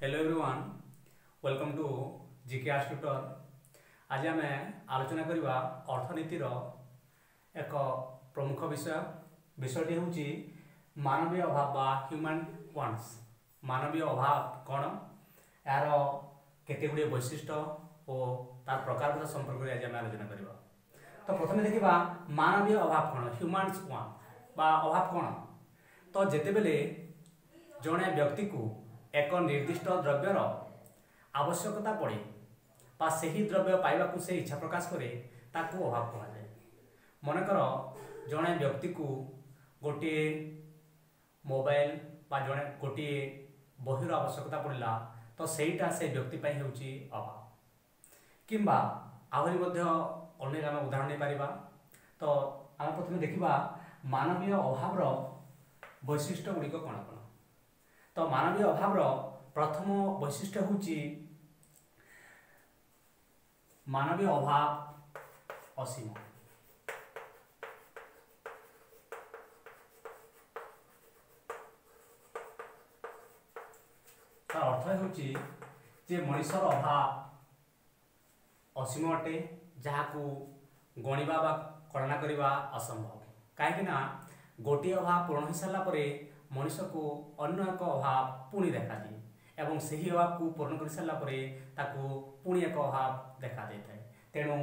Hello everyone, welcome to GK arts tutor. आज आम आलोचना करवा अर्थनीतिर एक प्रमुख विषयटी हूँ मानवीय अभाव बा ह्यूमन वांट्स। मानवीय अभाव कौन, यार केतेगुड़े वैशिष्ट्य और तार प्रकार संपर्क में आज आम आलोचना करवा। तो प्रथम देखा मानवीय अभाव कौन, ह्यूमन्स वांट बा अभाव कौन। तो जेतेबेले जड़े व्यक्ति को एक निर्दिष्ट द्रव्यर आवश्यकता पड़े बा सही द्रव्य पाइबा से इच्छा प्रकाश करे ताकू अभाव कहुए। मनकर जड़े व्यक्ति को गोटे मोबाइल बा जड़े गोटे बहिर आवश्यकता पड़ला तो सहीटा से व्यक्ति होउची अभाव। किंबा आहरी अनेक आम उदाहरण नहीं पारिबा। तो आम प्रथम देखा मानवीय अभाव वैशिष्ट्य गुड़िक कौन कौन। तो मानवीय अभाव प्रथम वैशिष्ट्य हूँ मानवीय अभाव असीम। तार अर्थ हूँ मनुष्यर अभाव असीम अटे, जहाँ को गणिबा बा कल्पना करवा असंभव। कहीं गोटे अभाव पूर्ण हो सारा मनुष्य को अन्य एक अभाव पुणी देखा दिए एवं सही अभाव को पूर्ण कर सारा पुणी एक अभाव देखा दे था। तेणु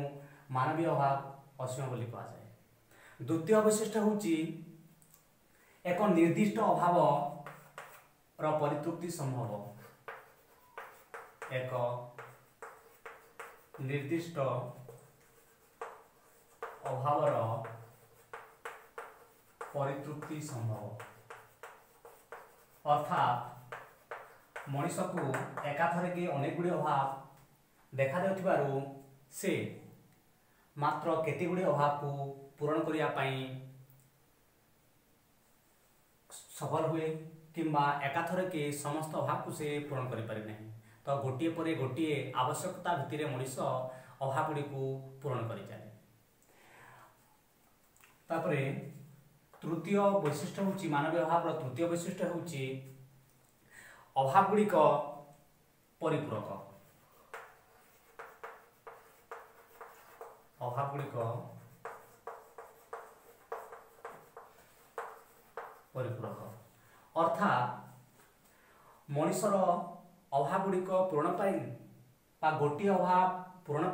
मानवीय अभाव असीम बोली कहुए। द्वितीय वैशिष्ट्य हूँ एक निर्दिष्ट अभाव परितृप्ति संभव। एक निर्दिष्ट अभावर परितृप्ति संभव। अर्थात मनीष को एकाथरे के अनेक गुड़े अभाव देखा देउथिबारु से मात्र केते गुड़े अभाव को पूरण करने सफल हुए किंबा एकाथरे के समस्त अभाव को से पूरण कर पारे नहीं। तो गोटे पर गोटे आवश्यकता भित्तिरे मनीष अभाव गुड़ी को पूरण कर चले। तापरे तृतीय वैशिष्ट्य हूँ मानवीय अभाव तृतीय वैशिष्ट्य हूँ अभाव गुड़िक परिपूरक। अभाव गुड़िक परिपूरक अर्थात मनुष्यर अभाव गुड़िक पूरण बा गोटे अभाव पूरण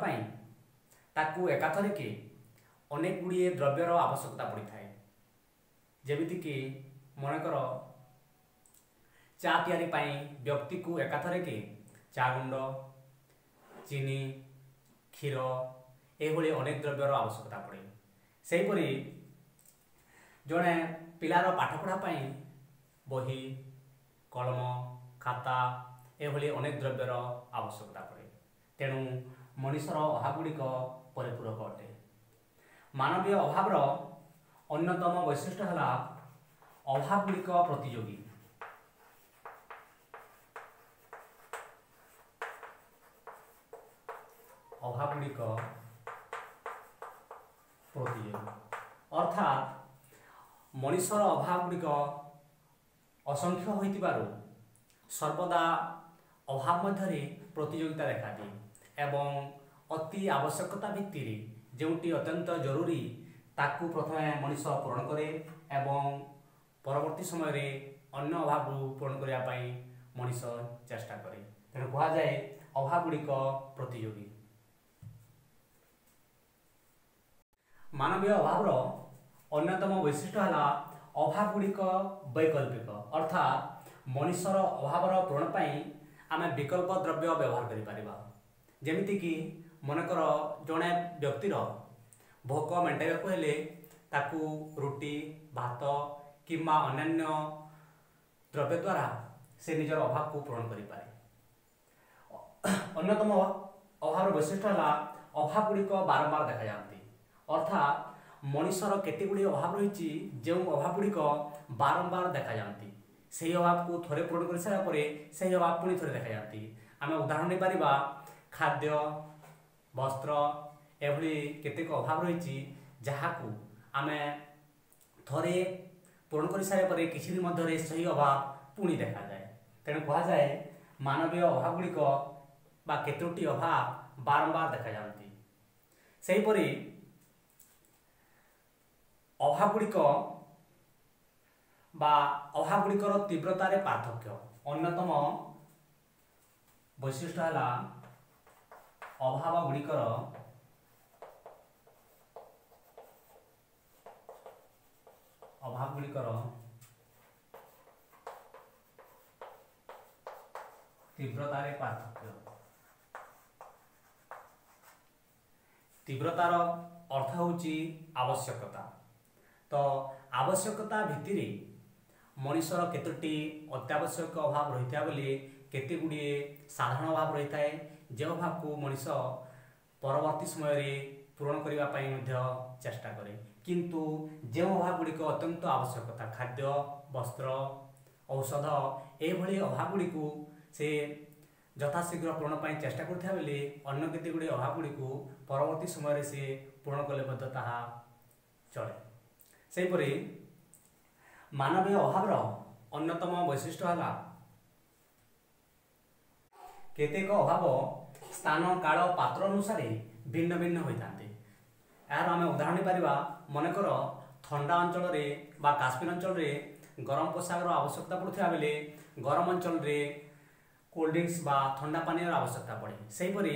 ताकू एकाथरे के अनेक गुड़िए द्रव्यर आवश्यकता पड़ी था। जेमिति कि मनकर चा तैयारी व्यक्ति को एकाथरे के चा गुंड, चीनी, क्षीर यह अनेक द्रव्यर आवश्यकता पड़े। से हिपरि जड़े पिलार पाठ पढ़ापी बही, कलम, खाता यह अनेक द्रव्यर आवश्यकता पड़े। तेणु मनुष्यर अभाव गुड़िक परिपूरक अटे। मानवीय अभाव अन्यतम वैशिष्ट्य है अभाव गुड़िक प्रतियोगी। अभाव गुड़िक प्रतियोगी अर्थात मनुष्यर अभाव गुड़िक असंख्य होइतिबारु सर्वदा अभाव मध्य प्रतियोगिता देखा दिए एवं अति आवश्यकता भित्ति जोटी अत्यंत जरूरी ताकू प्रथमे मनुष्य पूरण करे एवं परवर्ती समय रे अन्य अभाव पूरण करने मनुष्य चेष्टा करे। तेणु कह जाए अभाव गुड़िक प्रतियोगी। मानवीय अभाव अन्यतम वैशिष्ट्य है अभाव गुड़िक वैकल्पिक अर्थात मनुष्यर अभाव पूरण आम विकल्प द्रव्य व्यवहार करिपरिबा। जेमिति कि मनकर जड़े व्यक्तिर भोक मेटाइबा हेले ताकू रुटी, भात किंबा अन्यान्य द्रव्य द्वारा से निजर अभाव को पूरण करि पारे। अन्यतम अभाव वैशिष्ट्य है अभाव गुड़िक बारंबार देखा जाती। अर्थात मनुष्यर केतेगुड़ी अभाव रही जो अभाव गुड़िक बारंबार देखा जाती। से अभाव को थोड़े पूरण कर सारा से अभाव पुणी थे देखा जाती। आम उदाहरण नहीं पारिबा खाद्य, वस्त्र एभली केतेक अभाव रही जहाँ को आम थोड़े पूरण कर सारे किसी दिन मध्य सही अभाव पुणी देखा जाए। तेणु कह जाए ମାନवीय अभाव गुड़िक बा केतोटी अभाव बारंबार देखा जाती। सेहीपरि अभाव गुड़िक बा अभाव गुड़िकर तीव्रतार पार्थक्य अन्यतम वैशिष्ट्य है अभाव गुड़िकर तीव्रतार पार्थक्य। तीव्रतार अर्थ होची आवश्यकता। तो आवश्यकता भित्तिरे मनुष्यर केतोटी अत्यावश्यक अभाव रही था बोले केते गुड़िए साधारण अभाव रही थाए जो अभाव को मनुष्य परवर्ती समय पूरण करने चेष्टा करे किंतु जो अभाव गुड़िक अत्यंत आवश्यकता खाद्य वस्त्र औषध एभली अभाव गुड़ी से यथाशीघ्र पूरण पर चेष्टा करता बेले अन्य केते गुड़ी अभाव गुड़ी परवर्ती समय से पूरण कले ताहा चले। सेहीपरि मानवीय अभाव अन्यतम वैशिष्ट्य है केतेक अभाव स्थान काल पात्र अनुसार भिन्न भिन्न होता है। यार आम उदाहरण पारिबा मनकर ठंडा अंचल बा काश्मीर अंचल गरम पोशाक आवश्यकता पड़ता बेले गरम अंचल कोल्ड ड्रिंक्स बा ठंडा पानी आवश्यकता पड़े। सेहीपरि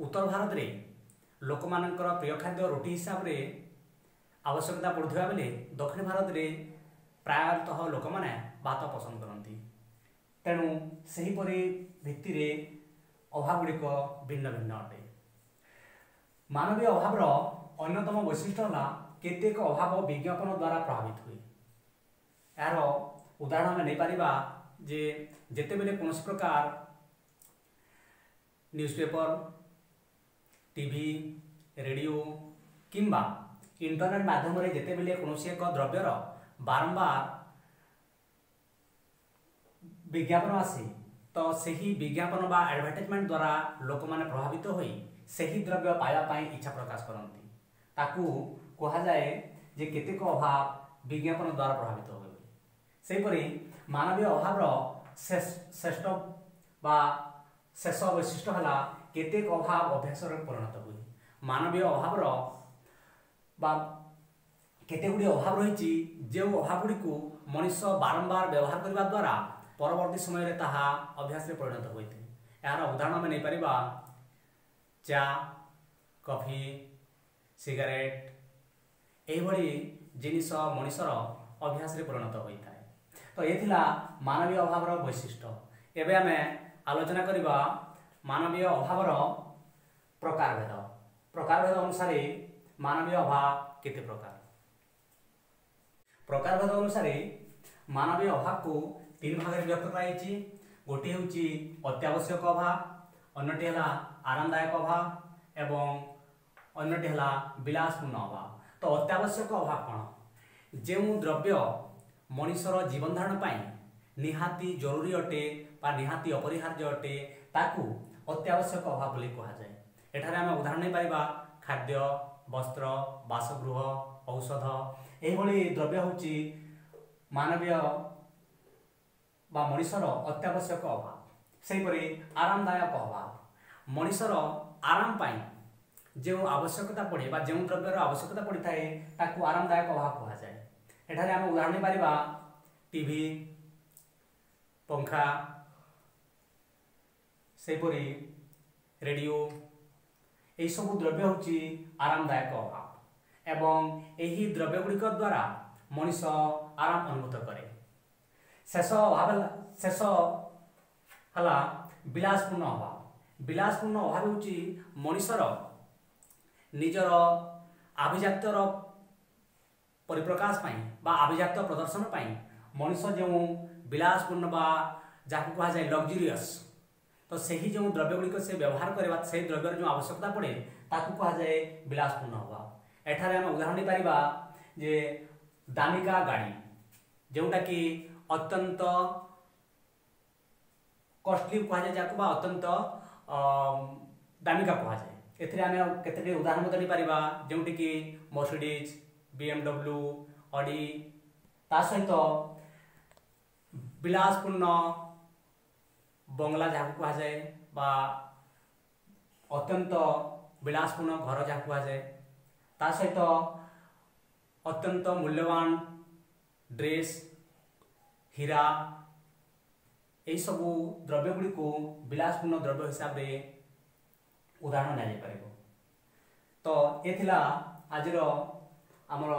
उत्तर भारत में लोक मानकर प्रिय खाद्य रोटी हिसाब से आवश्यकता पड़ुवा बेले दक्षिण भारत में प्रायतः लोक मैंने भात पसंद करती। तेणु सेहीपरि भित्ति अभाव गुड़िक भिन्न भिन्न अटे। मानवीय अभावर अन्यतम वैशिष्ट्य है केतेक अभाव विज्ञापन द्वारा प्रभावित हुए। यार उदाहरण आम नहीं पारिबा जे जेते बेले कौन प्रकार न्यूज़पेपर टीवी रेडियो किंबा इंटरनेट माध्यम जेते बेले कौन एक द्रव्यर बारंबार विज्ञापन आसे तो सही विज्ञापन बा एडवर्टाइजमेंट द्वारा लोक माने प्रभावित होई सही द्रव्य पाइबा इच्छा प्रकाश करती ताकू कहा जाए जे केतेक अभाव विज्ञापन द्वारा प्रभावित हुए। सेहीपरि मानवीय अभाव श्रेष्ठ बा शेष वैशिष्ट्य है केतेक अभाव अभ्यास परिणत हुए। मानवीय अभाव बा केते गुड़ी अभाव रही जो अभाव गुड़ी को मनुष्य बारंबार व्यवहार करने द्वारा परवर्ती समय ताहा अभ्यास में परिणत होते। यार उदाहरण आम नहीं पारिबा चा कॉफी सिगारेट यही जिनिस मनुष्यर अभ्यास में परिणत होता है। तो ये थिला मानवीय अभावर वैशिष्ट्य। एबे आमे आलोचना करिबा मानवीय अभावर प्रकारभेद। प्रकारभेद अनुसार मानवीय अभाव केते प्रकार। प्रकारभेद अनुसार मानवीय अभाव को तीन भाग में व्यक्त कराई। गोटे होची अत्यावश्यक अभाव, अन्यटी है आरामदायक अभाव एवं अन्यटी है विलासपूर्ण अभाव। तो अत्यावश्यक अभाव कौन जो द्रव्य मनुष्यर जीवन धारण पाई निहाती जरूरी अटे बा निहाती अपरिहार्य अटे ताकू अत्यावश्यक अभाव बोली कहा जाए। एठारे आम उदाहरण नहीं पाइबा खाद्य वस्त्र बासगृह औषध यही द्रव्य होची मानवीय बा मनुष्यर अत्यावश्यक अभाव। सेहीपरि आरामदायक अभाव मनुष्यर आराम पाई जो आवश्यकता पड़े बा जो द्रव्यर आवश्यकता पड़ी थाए ताकू आरामदायक अभाव कहा जाए। एठारे आम उदाहरण नहीं पारिबा टीवी पंखा सेहीपरि रेडियो यही सब द्रव्य होची आरामदायक अभाव एवं यही द्रव्य गुड़िक द्वारा मनुष्य आराम अनुभूत करे। शेष है विलासपूर्ण अभाव। विलासपूर्ण अभाव होची मनुष्यर निजर आभिजातर परिप्रकाश पाई बा आभिजात प्रदर्शन पाई मनुष्य जो विलासपूर्ण बा जहाँ कहा जाए लग्जरीयस तो सही जो द्रव्य गुड़िक से व्यवहार करवा से द्रव्यर जो आवश्यकता पड़े ताकू कहा जाए विलासपूर्ण अभाव। एठारे आम उदाहरण नहीं पारिबा जे दामिका गाड़ी जोटा कि अत्यंत कॉस्टली कहा जाए जहाँ अत्यंत दामिका कहा जाए। एथिरे आम केते उदाहरण नहीं पारिबा जोटी कि मर्सिडीज BMW ऑडी ता सहित विलासपूर्ण बंगला जहाँ कह जाए बा अत्यंत विलासपूर्ण घर जहाँ कह जाए ता सहित अत्यंत मूल्यवान ड्रेस हीरा यही सबू द्रव्य गुड़ी को विलासपूर्ण द्रव्य हिसाब से उदाहरण नि तो ये थिला आजिर आमर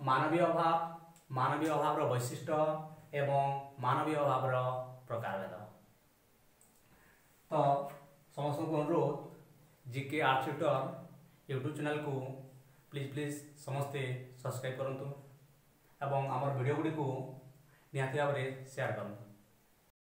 मानवीय अभाव वैशिष्ट्य एवं मानवीय अभाव प्रकारभेद। तो समस्त को अनुरोध GK arts tutor YouTube channel को प्लीज समस्ते सब्सक्राइब करंतु एवं आमर वीडियो गुड़ी को निहाती भाव में शेयर करंतु।